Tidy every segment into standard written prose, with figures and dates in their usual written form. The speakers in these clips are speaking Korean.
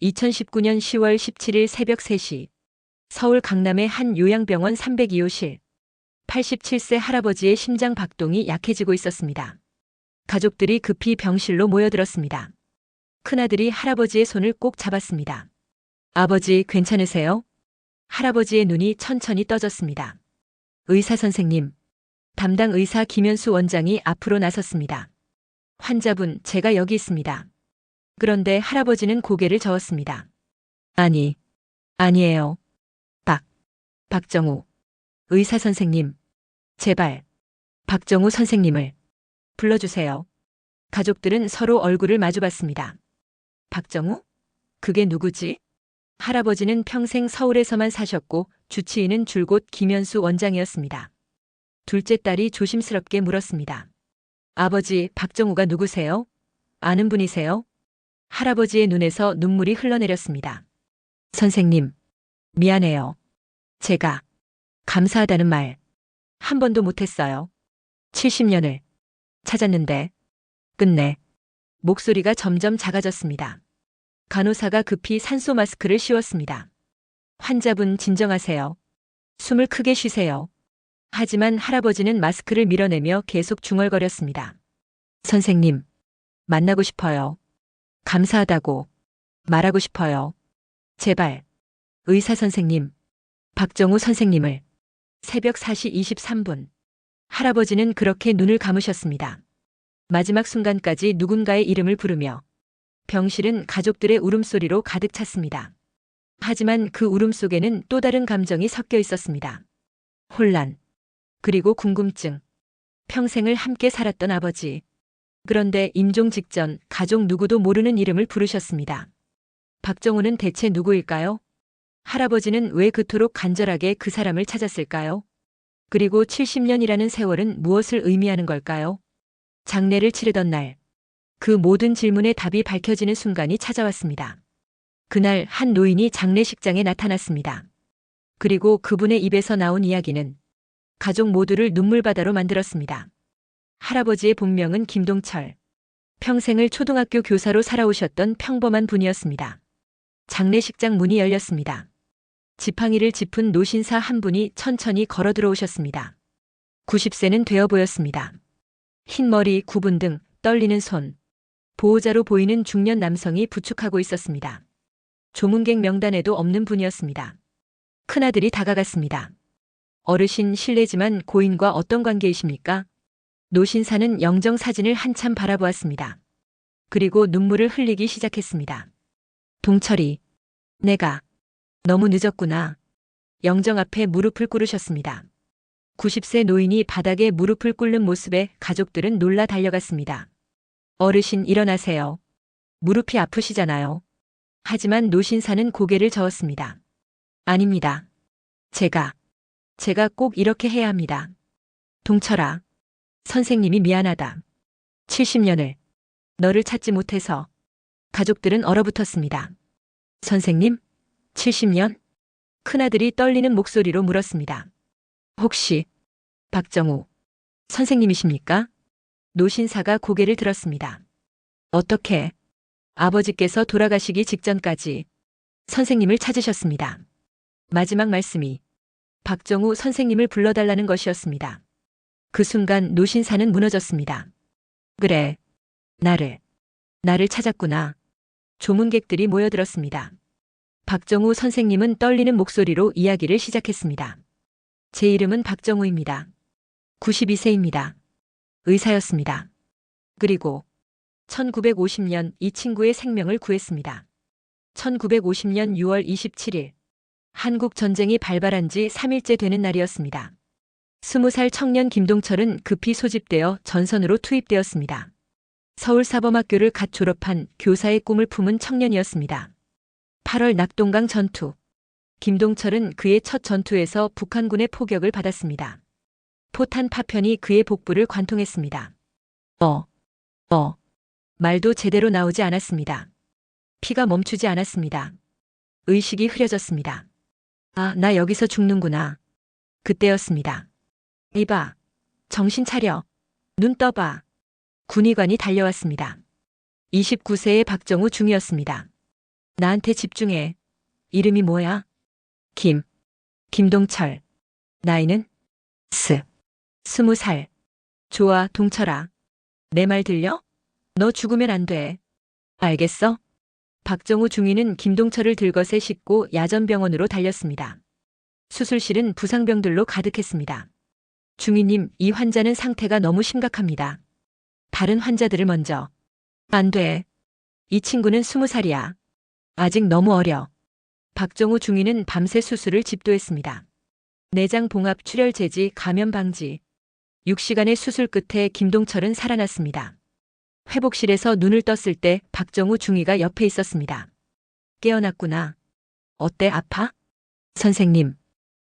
2019년 10월 17일 새벽 3시 서울 강남의 한 요양병원 302호실 87세 할아버지의 심장 박동이 약해지고 있었습니다. 가족들이 급히 병실로 모여들었습니다. 큰아들이 할아버지의 손을 꼭 잡았습니다. 아버지 괜찮으세요? 할아버지의 눈이 천천히 떠졌습니다. 의사 선생님, 담당 의사 김현수 원장이 앞으로 나섰습니다. 환자분, 제가 여기 있습니다. 그런데 할아버지는 고개를 저었습니다. 아니에요. 박정우. 의사 선생님, 제발, 박정우 선생님을 불러주세요. 가족들은 서로 얼굴을 마주봤습니다. 박정우? 그게 누구지? 할아버지는 평생 서울에서만 사셨고 주치의는 줄곧 김현수 원장이었습니다. 둘째 딸이 조심스럽게 물었습니다. 아버지, 박정우가 누구세요? 아는 분이세요? 할아버지의 눈에서 눈물이 흘러내렸습니다. 선생님, 미안해요. 제가 감사하다는 말 한 번도 못했어요. 70년을 찾았는데 끝내 목소리가 점점 작아졌습니다. 간호사가 급히 산소 마스크를 씌웠습니다. 환자분 진정하세요. 숨을 크게 쉬세요. 하지만 할아버지는 마스크를 밀어내며 계속 중얼거렸습니다. 선생님, 만나고 싶어요. 감사하다고 말하고 싶어요. 제발, 의사 선생님, 박정우 선생님을. 새벽 4시 23분. 할아버지는 그렇게 눈을 감으셨습니다. 마지막 순간까지 누군가의 이름을 부르며 병실은 가족들의 울음소리로 가득 찼습니다. 하지만 그 울음 속에는 또 다른 감정이 섞여 있었습니다. 혼란, 그리고 궁금증. 평생을 함께 살았던 아버지. 그런데 임종 직전 가족 누구도 모르는 이름을 부르셨습니다. 박정우는 대체 누구일까요? 할아버지는 왜 그토록 간절하게 그 사람을 찾았을까요? 그리고 70년이라는 세월은 무엇을 의미하는 걸까요? 장례를 치르던 날, 그 모든 질문의 답이 밝혀지는 순간이 찾아왔습니다. 그날 한 노인이 장례식장에 나타났습니다. 그리고 그분의 입에서 나온 이야기는 가족 모두를 눈물바다로 만들었습니다. 할아버지의 본명은 김동철. 평생을 초등학교 교사로 살아오셨던 평범한 분이었습니다. 장례식장 문이 열렸습니다. 지팡이를 짚은 노신사 한 분이 천천히 걸어 들어오셨습니다. 90세는 되어 보였습니다. 흰 머리, 구분 등 떨리는 손. 보호자로 보이는 중년 남성이 부축하고 있었습니다. 조문객 명단에도 없는 분이었습니다. 큰아들이 다가갔습니다. 어르신 실례지만 고인과 어떤 관계이십니까? 노신사는 영정 사진을 한참 바라보았습니다. 그리고 눈물을 흘리기 시작했습니다. 동철이, 내가 너무 늦었구나. 영정 앞에 무릎을 꿇으셨습니다. 90세 노인이 바닥에 무릎을 꿇는 모습에 가족들은 놀라 달려갔습니다. 어르신 일어나세요. 무릎이 아프시잖아요. 하지만 노신사는 고개를 저었습니다. 아닙니다. 제가 꼭 이렇게 해야 합니다. 동철아, 선생님이 미안하다. 70년을 너를 찾지 못해서. 가족들은 얼어붙었습니다. 선생님? 70년? 큰아들이 떨리는 목소리로 물었습니다. 혹시 박정우 선생님이십니까? 노신사가 고개를 들었습니다. 어떻게 아버지께서 돌아가시기 직전까지 선생님을 찾으셨습니다. 마지막 말씀이 박정우 선생님을 불러달라는 것이었습니다. 그 순간 노신사는 무너졌습니다. 그래, 나를 찾았구나. 조문객들이 모여들었습니다. 박정우 선생님은 떨리는 목소리로 이야기를 시작했습니다. 제 이름은 박정우입니다. 92세입니다. 의사였습니다. 그리고 1950년 이 친구의 생명을 구했습니다. 1950년 6월 27일 한국 전쟁이 발발한 지 3일째 되는 날이었습니다. 20살 청년 김동철은 급히 소집되어 전선으로 투입되었습니다. 서울사범학교를 갓 졸업한 교사의 꿈을 품은 청년이었습니다. 8월 낙동강 전투. 김동철은 그의 첫 전투에서 북한군의 포격을 받았습니다. 포탄 파편이 그의 복부를 관통했습니다. 말도 제대로 나오지 않았습니다. 피가 멈추지 않았습니다. 의식이 흐려졌습니다. 아, 나 여기서 죽는구나. 그때였습니다. 이봐, 정신 차려. 눈 떠봐. 군의관이 달려왔습니다. 29세의 박정우 중이었습니다. 나한테 집중해. 이름이 뭐야? 김동철. 나이는? 20살. 좋아, 동철아. 내 말 들려? 너 죽으면 안 돼. 알겠어? 박정우 중위는 김동철을 들것에 싣고 야전병원으로 달렸습니다. 수술실은 부상병들로 가득했습니다. 중위님, 이 환자는 상태가 너무 심각합니다. 다른 환자들을 먼저. 안 돼. 이 친구는 20살이야. 아직 너무 어려. 박정우 중위는 밤새 수술을 집도했습니다. 내장 봉합 출혈 제지 감염 방지. 6시간의 수술 끝에 김동철은 살아났습니다. 회복실에서 눈을 떴을 때 박정우 중위가 옆에 있었습니다. 깨어났구나. 어때, 아파? 선생님,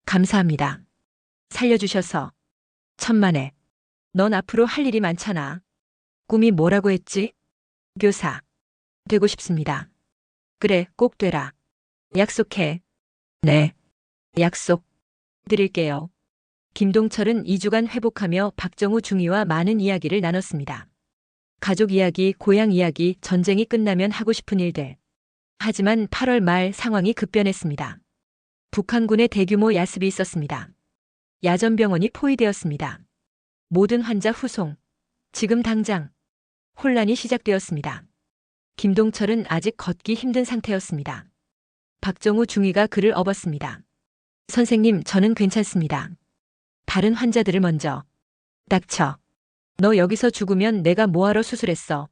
감사합니다. 살려주셔서. 천만에. 넌 앞으로 할 일이 많잖아. 꿈이 뭐라고 했지? 교사. 되고 싶습니다. 그래, 꼭 되라. 약속해. 네. 약속. 드릴게요. 김동철은 2주간 회복하며 박정우 중위와 많은 이야기를 나눴습니다. 가족 이야기, 고향 이야기, 전쟁이 끝나면 하고 싶은 일들. 하지만 8월 말 상황이 급변했습니다. 북한군의 대규모 야습이 있었습니다. 야전병원이 포위되었습니다. 모든 환자 후송. 지금 당장. 혼란이 시작되었습니다. 김동철은 아직 걷기 힘든 상태였습니다. 박정우 중위가 그를 업었습니다. 선생님, 저는 괜찮습니다. 다른 환자들을 먼저. 닥쳐. 너 여기서 죽으면 내가 뭐하러 수술했어.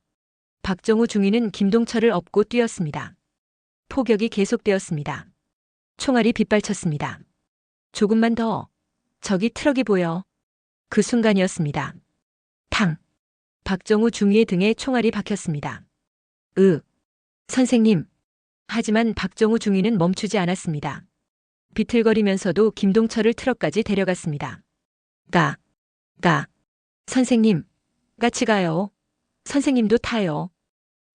박정우 중위는 김동철을 업고 뛰었습니다. 폭격이 계속되었습니다. 총알이 빗발쳤습니다. 조금만 더. 저기 트럭이 보여. 그 순간이었습니다. 탕. 박정우 중위의 등에 총알이 박혔습니다. 선생님. 하지만 박정우 중위는 멈추지 않았습니다. 비틀거리면서도 김동철을 트럭까지 데려갔습니다. 선생님. 같이 가요. 선생님도 타요.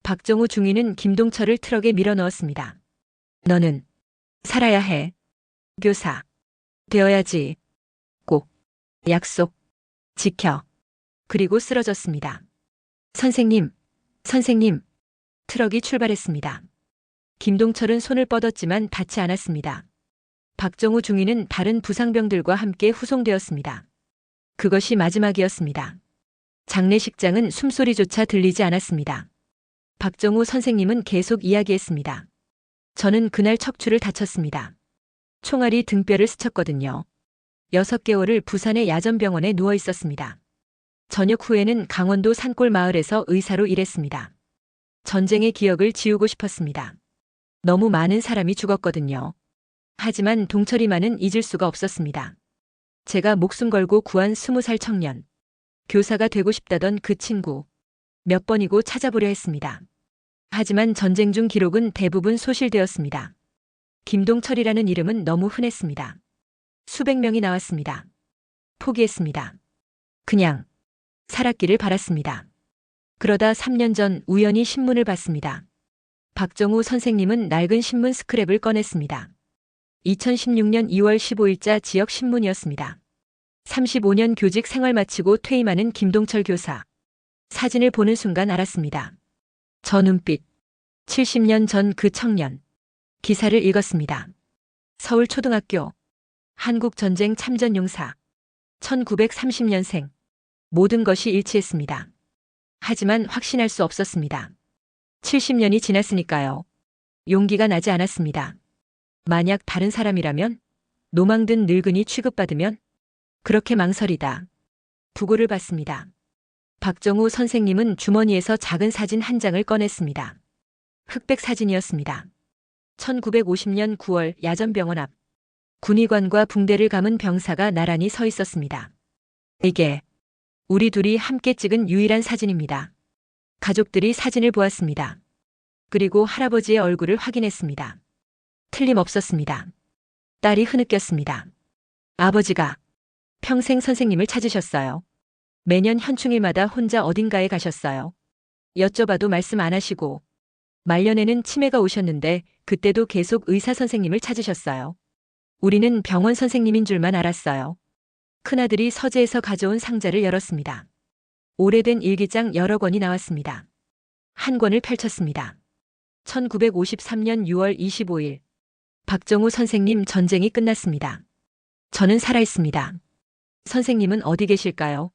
박정우 중위는 김동철을 트럭에 밀어 넣었습니다. 너는 살아야 해. 교사. 되어야지. 꼭. 약속. 지켜. 그리고 쓰러졌습니다. 선생님. 트럭이 출발했습니다. 김동철은 손을 뻗었지만 닿지 않았습니다. 박정우 중위는 다른 부상병들과 함께 후송되었습니다. 그것이 마지막이었습니다. 장례식장은 숨소리조차 들리지 않았습니다. 박정우 선생님은 계속 이야기했습니다. 저는 그날 척추를 다쳤습니다. 총알이 등뼈를 스쳤거든요. 6개월을 부산의 야전병원에 누워 있었습니다. 저녁 후에는 강원도 산골 마을에서 의사로 일했습니다. 전쟁의 기억을 지우고 싶었습니다. 너무 많은 사람이 죽었거든요. 하지만 동철이만은 잊을 수가 없었습니다. 제가 목숨 걸고 구한 20살 청년. 교사가 되고 싶다던 그 친구. 몇 번이고 찾아보려 했습니다. 하지만 전쟁 중 기록은 대부분 소실되었습니다. 김동철이라는 이름은 너무 흔했습니다. 수백 명이 나왔습니다. 포기했습니다. 그냥 살았기를 바랐습니다. 그러다 3년 전 우연히 신문을 봤습니다. 박정우 선생님은 낡은 신문 스크랩을 꺼냈습니다. 2016년 2월 15일자 지역 신문이었습니다. 35년 교직 생활 마치고 퇴임하는 김동철 교사. 사진을 보는 순간 알았습니다. 저 눈빛. 70년 전 그 청년. 기사를 읽었습니다. 서울초등학교. 한국전쟁 참전용사. 1930년생. 모든 것이 일치했습니다. 하지만 확신할 수 없었습니다. 70년이 지났으니까요. 용기가 나지 않았습니다. 만약 다른 사람이라면? 노망든 늙은이 취급받으면? 그렇게 망설이다. 부고를 받습니다. 박정우 선생님은 주머니에서 작은 사진 한 장을 꺼냈습니다. 흑백 사진이었습니다. 1950년 9월 야전병원 앞. 군의관과 붕대를 감은 병사가 나란히 서 있었습니다. 이게 우리 둘이 함께 찍은 유일한 사진입니다. 가족들이 사진을 보았습니다. 그리고 할아버지의 얼굴을 확인했습니다. 틀림없었습니다. 딸이 흐느꼈습니다. 아버지가 평생 선생님을 찾으셨어요. 매년 현충일마다 혼자 어딘가에 가셨어요. 여쭤봐도 말씀 안 하시고 말년에는 치매가 오셨는데 그때도 계속 의사 선생님을 찾으셨어요. 우리는 병원 선생님인 줄만 알았어요. 큰아들이 서재에서 가져온 상자를 열었습니다. 오래된 일기장 여러 권이 나왔습니다. 한 권을 펼쳤습니다. 1953년 6월 25일. 박정우 선생님, 전쟁이 끝났습니다. 저는 살아있습니다. 선생님은 어디 계실까요?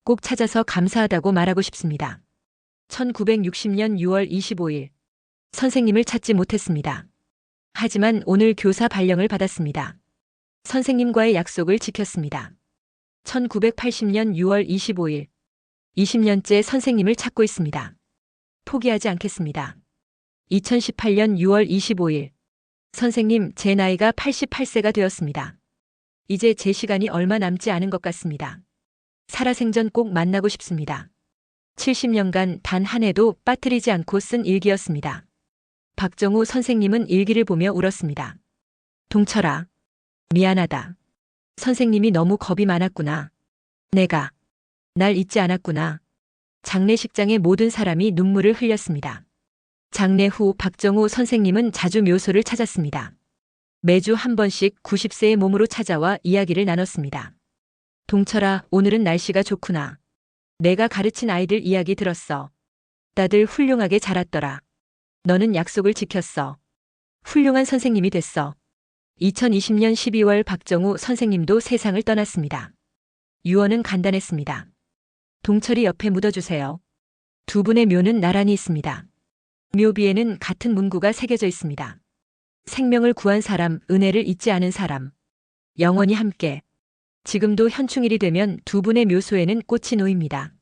꼭 찾아서 감사하다고 말하고 싶습니다. 1960년 6월 25일. 선생님을 찾지 못했습니다. 하지만 오늘 교사 발령을 받았습니다. 선생님과의 약속을 지켰습니다. 1980년 6월 25일. 20년째 선생님을 찾고 있습니다. 포기하지 않겠습니다. 2018년 6월 25일. 선생님, 제 나이가 88세가 되었습니다. 이제 제 시간이 얼마 남지 않은 것 같습니다. 살아생전 꼭 만나고 싶습니다. 70년간 단 한 해도 빠뜨리지 않고 쓴 일기였습니다. 박정우 선생님은 일기를 보며 울었습니다. 동철아, 미안하다. 선생님이 너무 겁이 많았구나. 내가 날 잊지 않았구나. 장례식장의 모든 사람이 눈물을 흘렸습니다. 장례 후 박정우 선생님은 자주 묘소를 찾았습니다. 매주 한 번씩 90세의 몸으로 찾아와 이야기를 나눴습니다. 동철아, 오늘은 날씨가 좋구나. 내가 가르친 아이들 이야기 들었어. 다들 훌륭하게 자랐더라. 너는 약속을 지켰어. 훌륭한 선생님이 됐어. 2020년 12월 박정우 선생님도 세상을 떠났습니다. 유언은 간단했습니다. 동철이 옆에 묻어주세요. 두 분의 묘는 나란히 있습니다. 묘비에는 같은 문구가 새겨져 있습니다. 생명을 구한 사람, 은혜를 잊지 않은 사람. 영원히 함께. 지금도 현충일이 되면 두 분의 묘소에는 꽃이 놓입니다.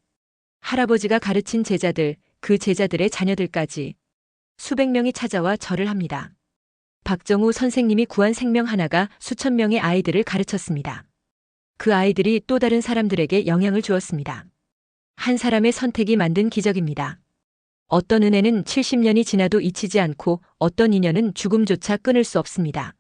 할아버지가 가르친 제자들, 그 제자들의 자녀들까지 수백 명이 찾아와 절을 합니다. 박정우 선생님이 구한 생명 하나가 수천 명의 아이들을 가르쳤습니다. 그 아이들이 또 다른 사람들에게 영향을 주었습니다. 한 사람의 선택이 만든 기적입니다. 어떤 은혜는 70년이 지나도 잊히지 않고 어떤 인연은 죽음조차 끊을 수 없습니다.